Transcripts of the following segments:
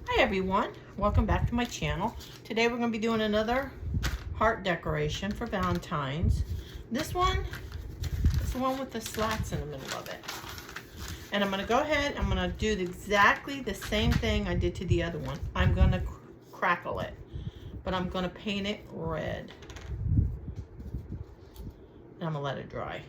Hi everyone, welcome back to my channel. Today we're going to be doing another heart decoration for Valentine's. This one is the one with the slats in the middle of it. And I'm going to go ahead, I'm going to do exactly the same thing I did to the other one. I'm going to crackle it, but I'm going to paint it red. And I'm going to let it dry.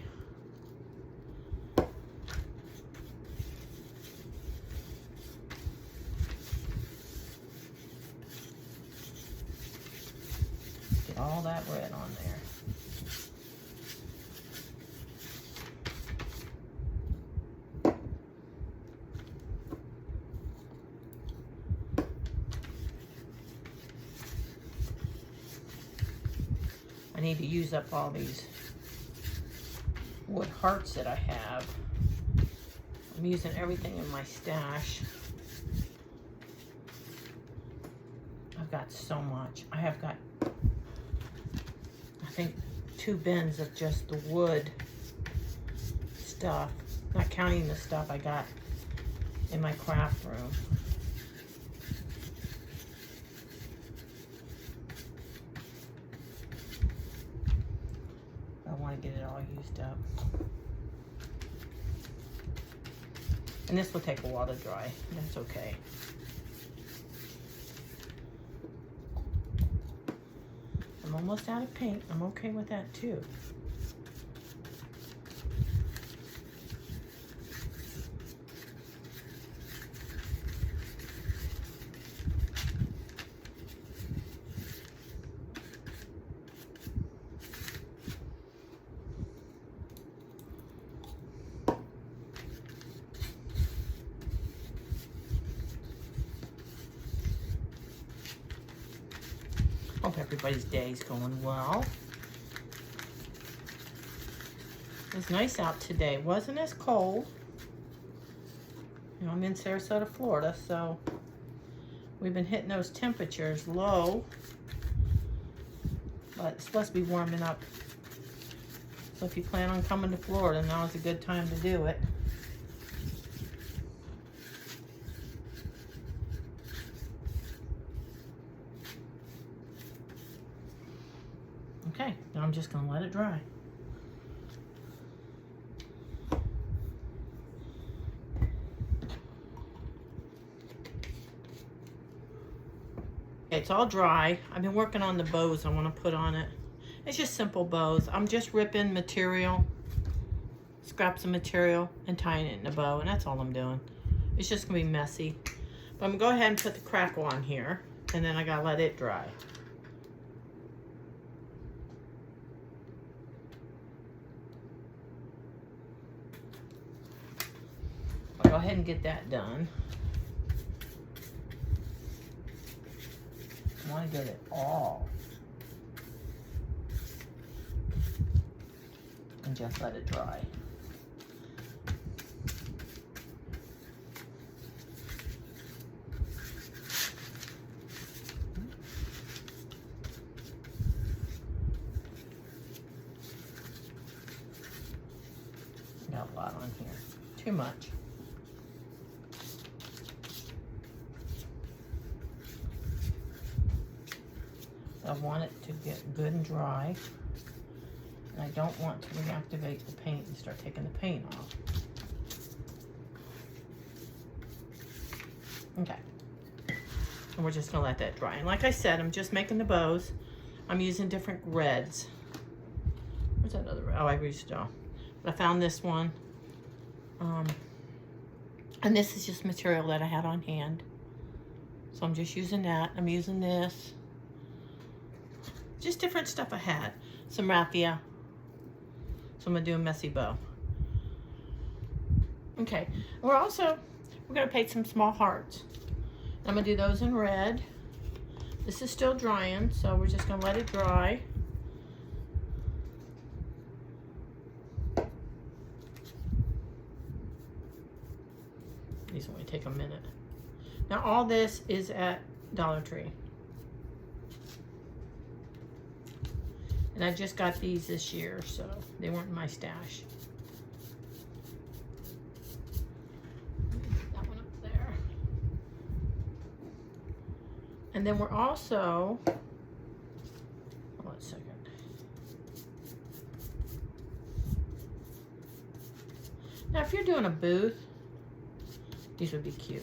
All that red on there. I need to use up all these wood hearts that I have. I'm using everything in my stash. I've got so much. I have got, I think, 2 bins of just the wood stuff, not counting the stuff I got in my craft room. I want to get it all used up. And this will take a while to dry. That's okay. I'm almost out of paint. I'm okay with that too. Hope everybody's day is going well. It's nice out today. Wasn't as cold. You know, I'm in Sarasota, Florida, so we've been hitting those temperatures low. But it's supposed to be warming up. So if you plan on coming to Florida, now is a good time to do it. Okay, now I'm just going to let it dry. It's all dry. I've been working on the bows I want to put on it. It's just simple bows. I'm just ripping material, scraps of material, and tying it in a bow, and that's all I'm doing. It's just going to be messy. But I'm going to go ahead and put the crackle on here, and then I got to let it dry. I'll go ahead and get that done. I want to get it all. And just let it dry. Got a lot on here. Too much. I want it to get good and dry, and I don't want to reactivate the paint and start taking the paint off. Okay, and we're just gonna let that dry. And like I said, I'm just making the bows. I'm using different reds. Where's that other red? Oh, I reached off. But I found this one. And this is just material that I had on hand. So I'm just using that. I'm using this. Just different stuff I had. Some raffia. So I'm gonna do a messy bow. Okay, we're gonna paint some small hearts. I'm gonna do those in red. This is still drying, so we're just gonna let it dry. These only take a minute. Now all this is at Dollar Tree. And I just got these this year, so they weren't in my stash. That one up there. And then we're also, hold on a second. Now if you're doing a booth, these would be cute.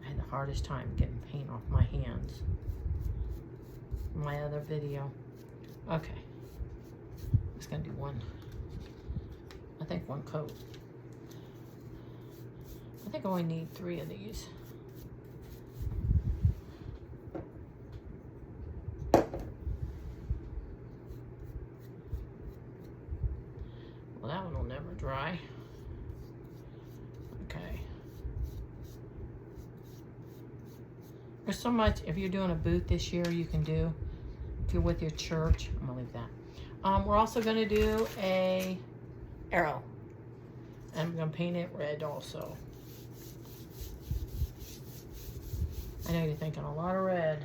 I had the hardest time getting paint off my hands. My other video. Okay. It's gonna do one, I think one coat. I think I only need 3 of these. Well, that one will never dry. Okay. There's so much, if you're doing a booth this year, you can do. If you're with your church, I'm gonna leave that. We're also gonna do a arrow. And I'm gonna paint it red also. I know you're thinking a lot of red.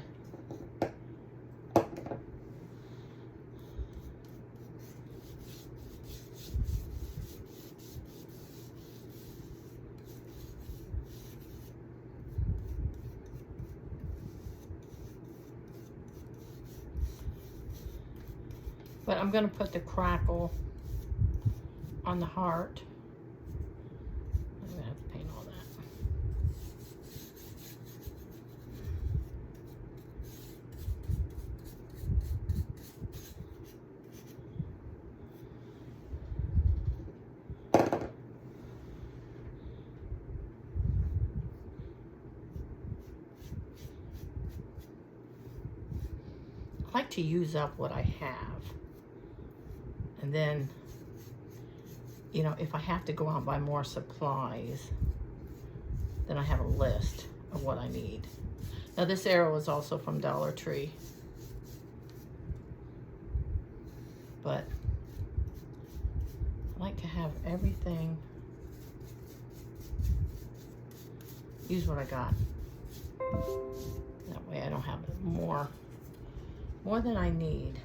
But I'm gonna put the crackle on the heart. I'm gonna have to paint all that. I like to use up what I have. And then, you know, if I have to go out and buy more supplies, then I have a list of what I need. Now this arrow is also from Dollar Tree. But I like to have everything, use what I got. That way I don't have more than I need.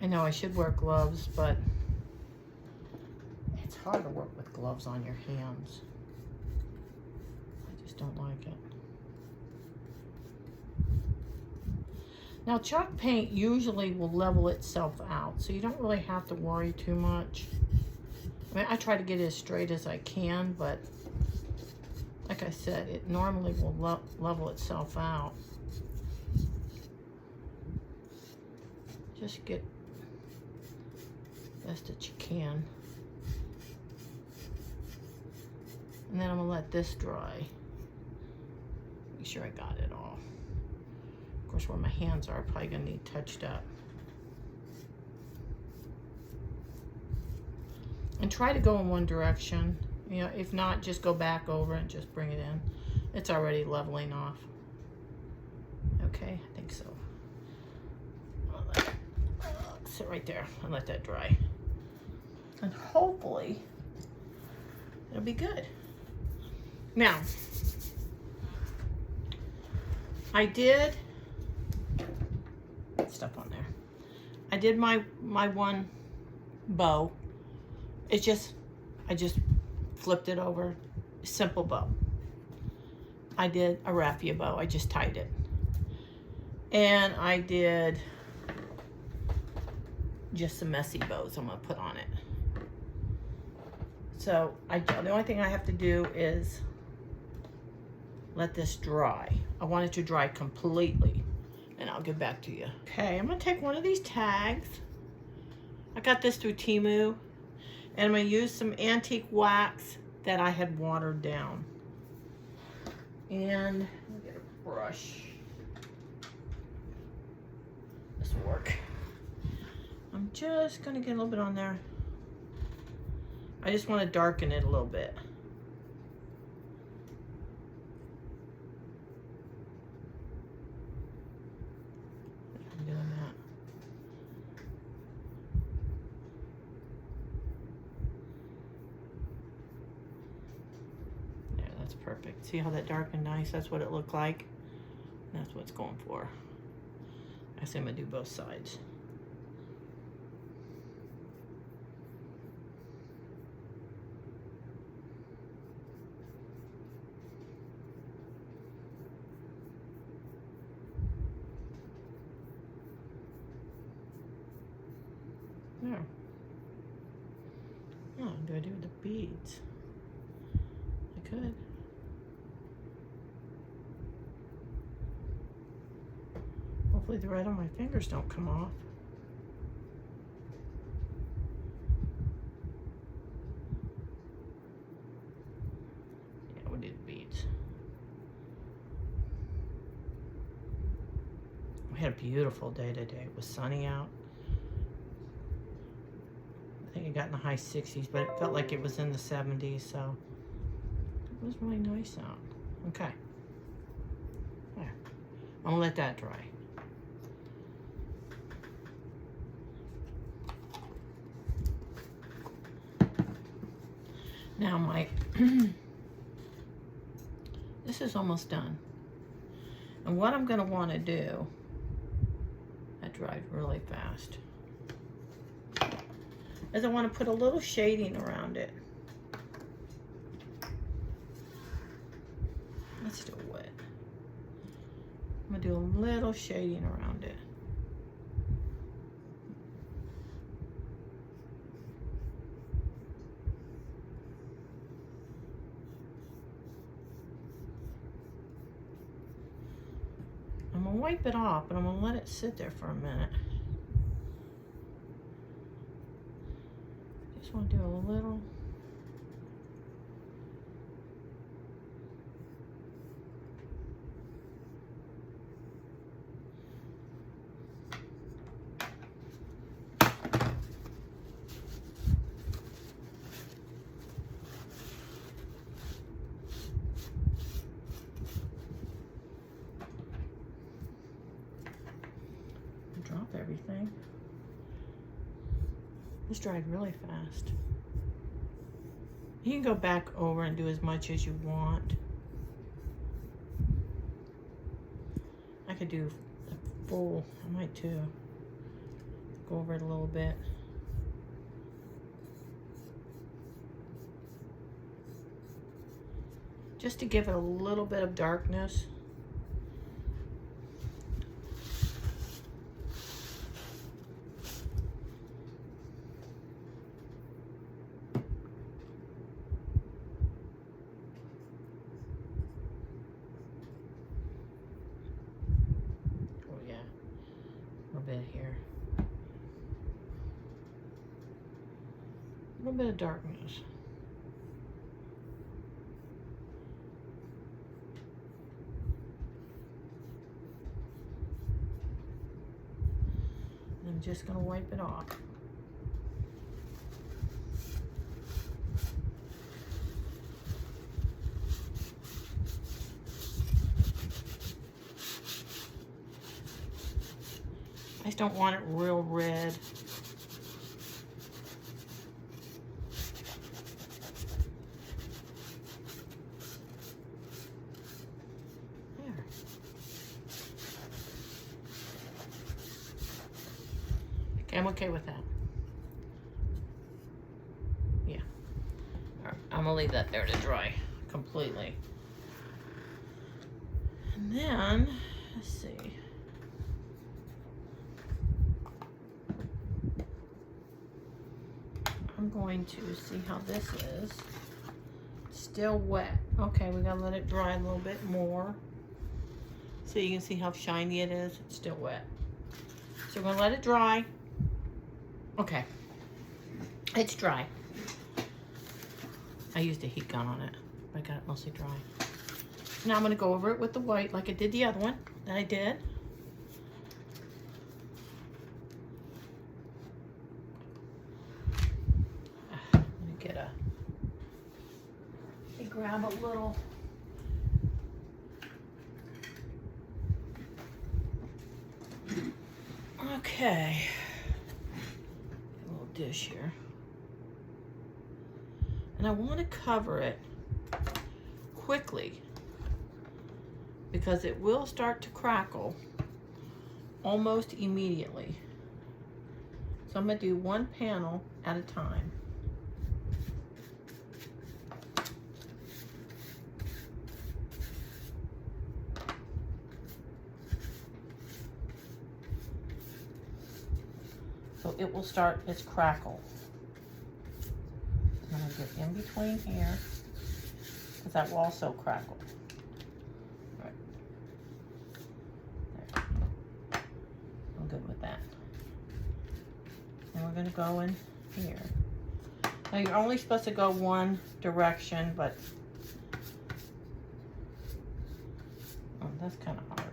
I know I should wear gloves, but it's hard to work with gloves on your hands. I just don't like it. Now chalk paint usually will level itself out, so you don't really have to worry too much. I mean, I try to get it as straight as I can, but like I said, it normally will level itself out. Just get best that you can. And then I'm gonna let this dry. Make sure I got it all. Of course, where my hands are probably gonna need touched up. And try to go in one direction. You know, if not, just go back over and just bring it in. It's already leveling off. Okay, I think so. I'll let it sit right there and let that dry. And hopefully it'll be good. Now, I did stuff on there. I did my one bow. It's just, I just flipped it over. Simple bow. I did a raffia bow. I just tied it. And I did just some messy bows I'm gonna put on it. So the only thing I have to do is let this dry. I want it to dry completely, and I'll get back to you. Okay, I'm gonna take one of these tags. I got this through Temu, and I'm gonna use some antique wax that I had watered down. And I'll get a brush. This will work. I'm just gonna get a little bit on there. I just want to darken it a little bit. I'm doing that. perfect. See how that darkened nice? That's what it looked like. That's what it's going for. I say I'm gonna do both sides. There. Oh, what do I do with the beads? I could. Hopefully the red on my fingers don't come off. Yeah, we'll do the beads. We had a beautiful day today. It was sunny out. I think it got in the high 60s, but it felt like it was in the 70s, so it was really nice out. Okay. There. I'm gonna let that dry. Now my, this is almost done. And what I'm gonna wanna do, that dried really fast, is I wanna put a little shading around it. It's still wet. I'm gonna do a little shading around it. I'm gonna wipe it off, but I'm gonna let it sit there for a minute. Just wanna do a little. Drop everything. This dried really fast. You can go back over and do as much as you want. I could do a full, I might too. Go over it a little bit. Just to give it a little bit of darkness. Bit here. A little bit of darkness. I'm just going to wipe it off. I just don't want it real red. There. Okay, I'm okay with that. Yeah. All right, I'm gonna leave that there to dry completely. And then, let's see. I'm going to see how this is. Still wet. Okay, we gotta let it dry a little bit more. So you can see how shiny it is. It's still wet. So we're gonna let it dry. Okay. It's dry. I used a heat gun on it. I got it mostly dry. Now I'm gonna go over it with the white like I did the other one that I did. Grab a little okay, a little dish here, and I want to cover it quickly because it will start to crackle almost immediately. So I'm going to do one panel at a time. So it will start its crackle. I'm going to get in between here because that will also crackle. Right. There. I'm good with that. And we're going to go in here. Now you're only supposed to go one direction, but oh, that's kind of hard.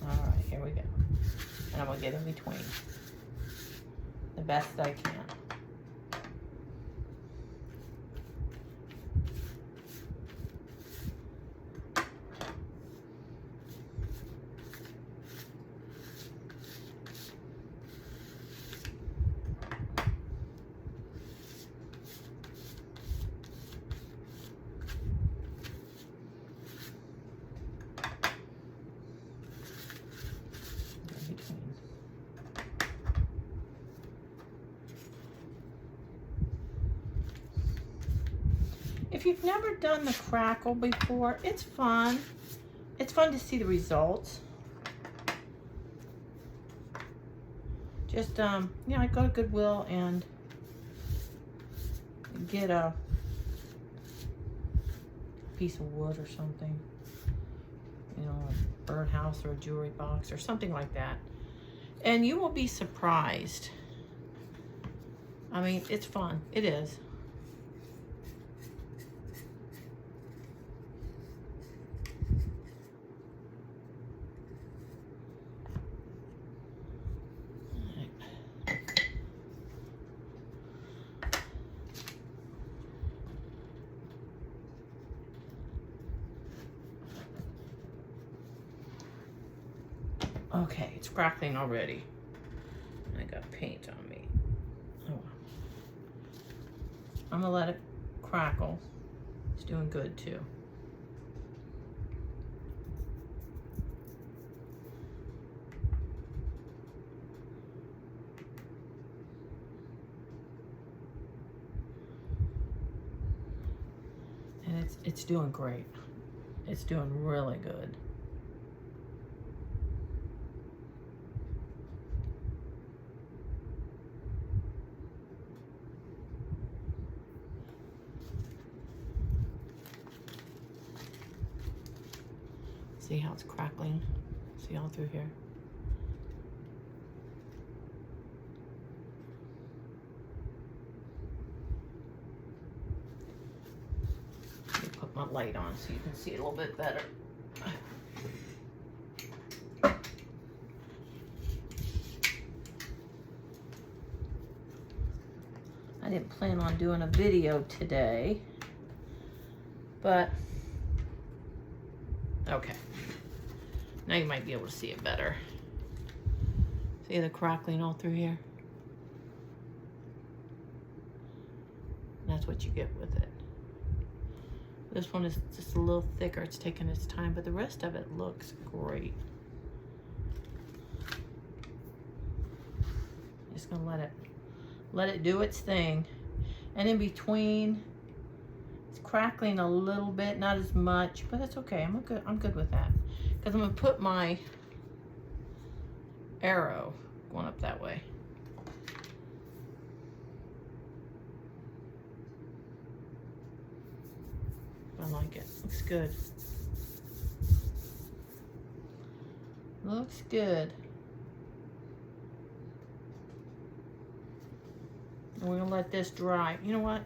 Alright, here we go. And I'm going to get in between the best I can. If you've never done the crackle before, it's fun. It's fun to see the results. Just, you know, I go to Goodwill and get a piece of wood or something. You know, a birdhouse or a jewelry box or something like that. And you will be surprised. I mean, it's fun. It is. Okay, it's crackling already. I got paint on me. Oh. I'm gonna let it crackle. It's doing good too. And it's doing great. It's doing really good. See how it's crackling? See all through here? Let me put my light on so you can see it a little bit better. I didn't plan on doing a video today, but okay. Now you might be able to see it better. See the crackling all through here? That's what you get with it. This one is just a little thicker. It's taking its time, but the rest of it looks great. Just gonna let it do its thing. And in between, it's crackling a little bit, not as much, but that's okay. I'm good with that. Because I'm gonna put my arrow going up that way. I like it. Looks good. Looks good. And we're gonna let this dry. You know what?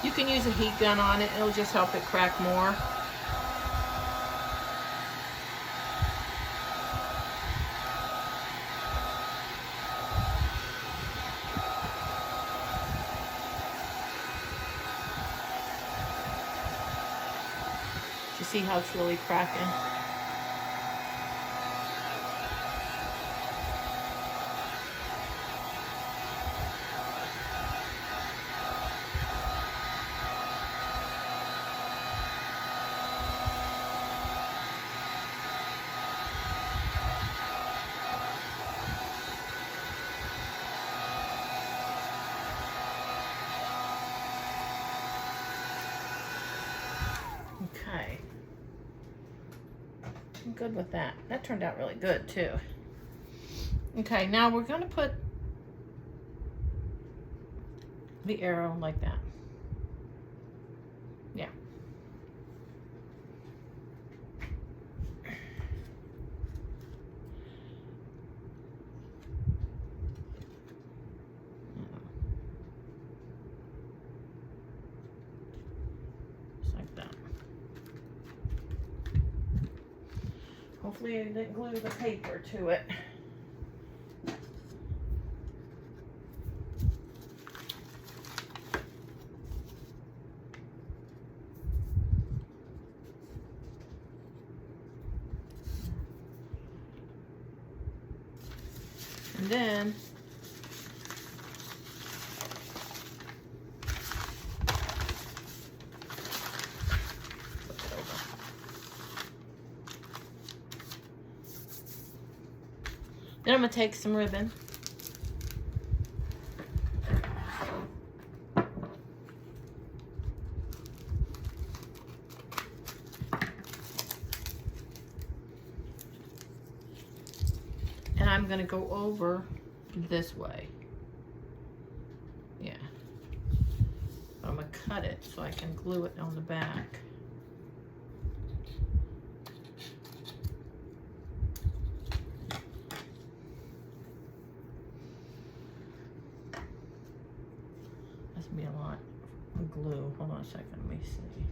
You can use a heat gun on it. It'll just help it crack more. You see how it's really cracking? Okay. I'm good with that. That turned out really good too. Okay, now we're going to put the arrow like that. Yeah. Just like that. Hopefully I didn't glue the paper to it. And then flip it over. Then I'm going to take some ribbon. And I'm going to go over this way. Yeah. I'm going to cut it so I can glue it on the back. That's going to be a lot of glue. Hold on a second. Let me see.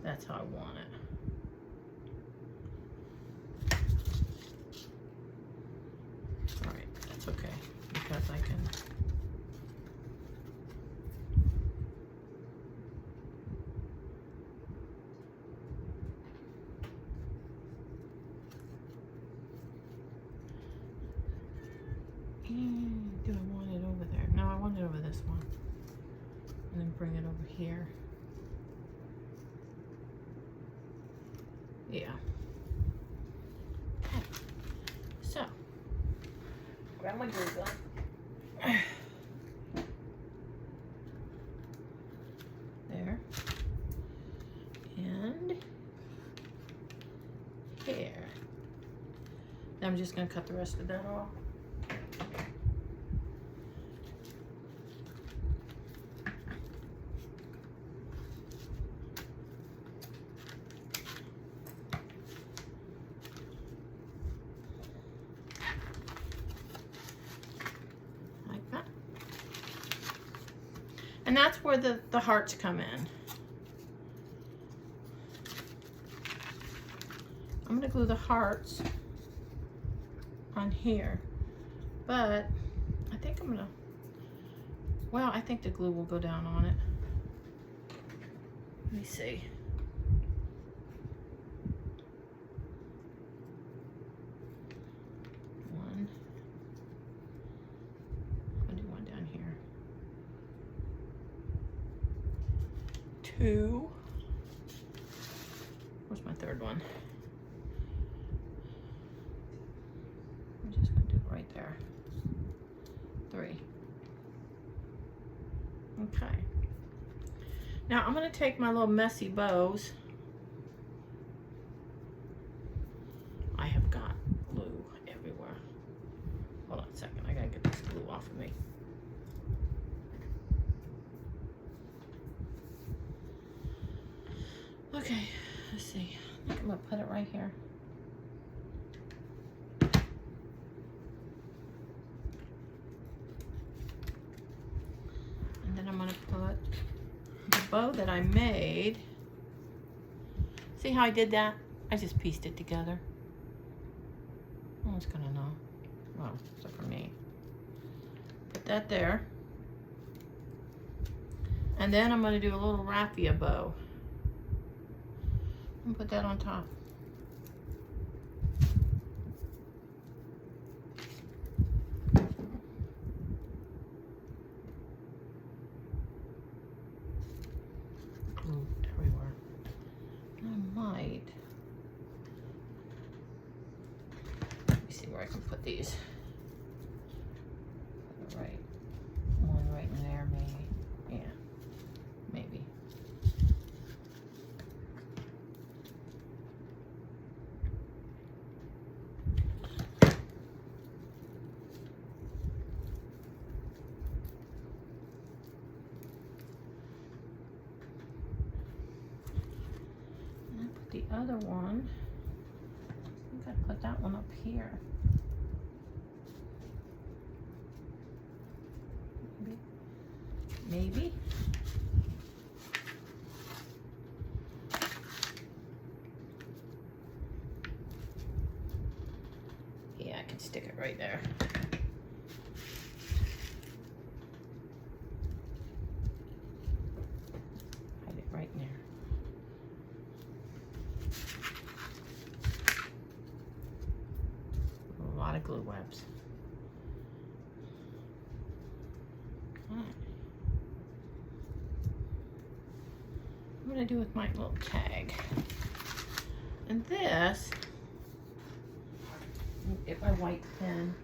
That's how I want it. Okay, because I can do I want it over there? No, I want it over this one. And then bring it over here. Yeah. Okay. So grab my glue gun. There. And here. Now I'm just going to cut the rest of that off. And that's where the hearts come in. I'm going to glue the hearts on here, but I think I'm going to, well, I think the glue will go down on it. Let me see. One. I'll do one down here. Two. Where's my third one? I'm just going to do it right there. Three. Okay. Now I'm going to take my little messy bows. I have got glue everywhere. Hold on a second. I got to get this glue off of me. Okay, let's see. I think I'm going to put it right here. And then I'm going to put the bow that I made. See how I did that? I just pieced it together. No one's going to know. Well, except for me. Put that there. And then I'm going to do a little raffia bow. And put that on top. Glue everywhere. I might. Let me see where I can put these. Right. One right in there, maybe. Yeah. Maybe. And I put the other one. I think I put that one up here. Maybe. Yeah, I can stick it right there. Hide it right in there. A lot of glue webs. I'm gonna do with my little tag. And this, get my white pen.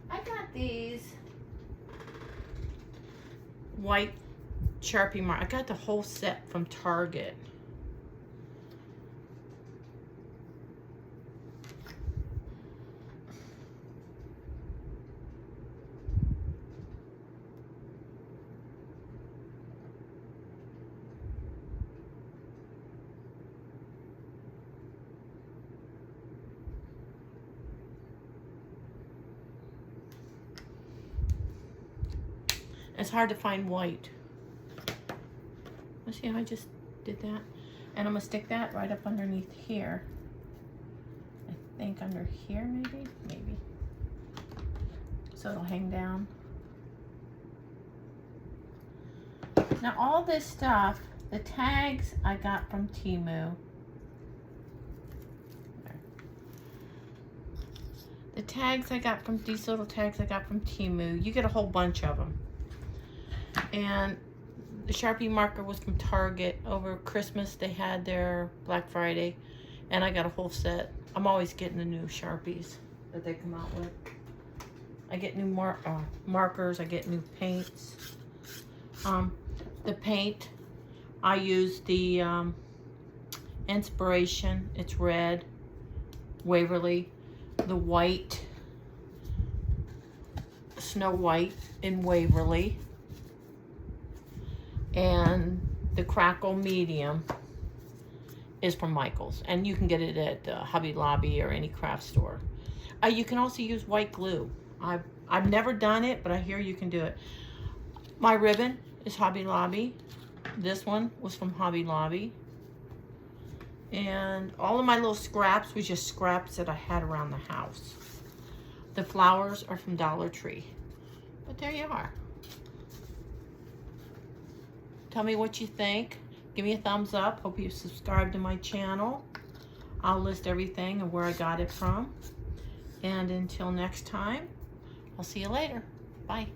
I got these white Sharpie mark. I got the whole set from Target. It's hard to find white. See how I just did that? And I'm gonna stick that right up underneath here. I think under here maybe? Maybe. So it'll hang down. Now all this stuff, the tags I got from Temu. The tags I got from, these little tags I got from Temu. You get a whole bunch of them. And the Sharpie marker was from Target. Over Christmas they had their Black Friday, and I got a whole set. I'm always getting the new Sharpies that they come out with. I get new markers, I get new paints. The paint, I use the Inspiration, it's red, Waverly. The white, Snow White in Waverly. And the Crackle Medium is from Michael's, and you can get it at Hobby Lobby or any craft store. You can also use white glue. I've never done it, but I hear you can do it. My ribbon is Hobby Lobby. This one was from Hobby Lobby. And all of my little scraps was just scraps that I had around the house. The flowers are from Dollar Tree. But there you are. Tell me what you think. Give me a thumbs up. Hope you subscribe to my channel. I'll list everything and where I got it from. And until next time, I'll see you later. Bye.